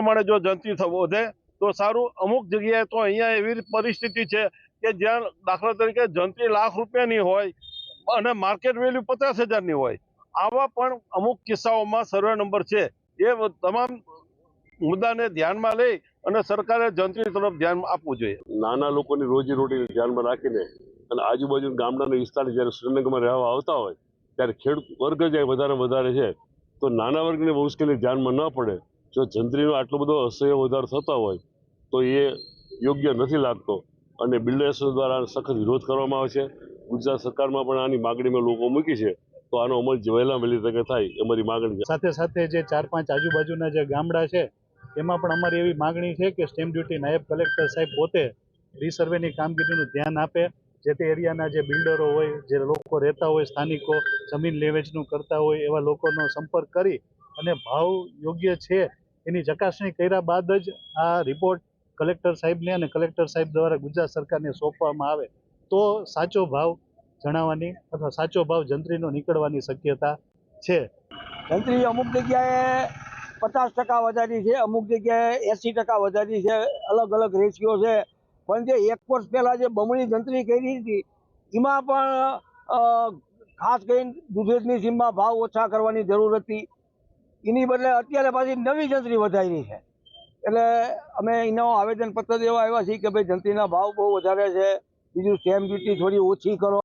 પ્રમાણે જો જંત્રી વધે તો સારું। અમુક જગ્યાએ તો અહીંયા એવી પરિસ્થિતિ છે કે જ્યાં દાખલા તરીકે જંત્રી ₹1,00,000ની હોય અને માર્કેટ વેલ્યુ 50,000ની હોય। આવા પણ અમુક કિસ્સાઓમાં સર્વે નંબર છે। એ તમામ મુદ્દાને ધ્યાનમાં લઈ અને સરકારે જંત્રી તરફ ધ્યાન આપવું જોઈએ। નાના લોકોની રોજીરોટીને ધ્યાનમાં રાખીને અને આજુબાજુ ગામડાના વિસ્તાર જ્યારે સુરેન્દ્રનગરમાં રહેવા આવતા હોય ત્યારે ખેડૂત વર્ગ જે વધારે છે તો નાના વર્ગની મુશ્કેલી ધ્યાનમાં ન પડે। જો જંત્રીનો આટલો બધો અસહ્ય વધારો થતા હોય તો એ યોગ્ય નથી લાગતો અને બિલ્ડર્સ દ્વારા સખત વિરોધ કરવામાં આવે છે। ગુજરાત સરકારમાં પણ આની માગણીમાં લોકો મૂકી છે તો આનો અમલ વહેલા વહેલી તકે થાય એ મારી માગણી છે। સાથે સાથે જે 4-5 આજુબાજુના જે ગામડા છે એમાં પણ અમારી એવી માગણી છે કે સ્ટેમ્પ ડ્યુટી નાયબ કલેક્ટર સાહેબ પોતે રીસર્વેની કામગીરીનું ધ્યાન આપે। જે તે એરિયાના જે બિલ્ડરો હોય, જે લોકો રહેતા હોય, સ્થાનિકો જમીન લે વેચનું કરતા હોય એવા લોકોનો સંપર્ક કરી અને ભાવ યોગ્ય છે એની ચકાસણી કર્યા બાદ જ આ રિપોર્ટ કલેક્ટર સાહેબને અને કલેક્ટર સાહેબ દ્વારા ગુજરાત સરકારને સોંપવામાં આવે તો સાચો ભાવ જણાવવાની અથવા સાચો ભાવ જંત્રીનો નીકળવાની શક્યતા છે। જંત્રી અમુક જગ્યાએ 50% વધારી છે, અમુક જગ્યાએ 80% વધારી છે। અલગ અલગ રેશિયો છે। પણ જે 1 વર્ષ પહેલાં જે બમણી જંત્રી કરી હતી એમાં પણ ખાસ કરીને દૂધેજની સીમમાં ભાવ ઓછા કરવાની જરૂર હતી। એની બદલે અત્યારે પાછી નવી જંત્રી વધારી છે। એટલે અમે એનો આવેદનપત્ર દેવા આવ્યા છીએ કે ભાઈ જંત્રીના ભાવ બહુ વધારે છે, બીજું સ્ટેમ્પ ડ્યુટી થોડી ઓછી કરો।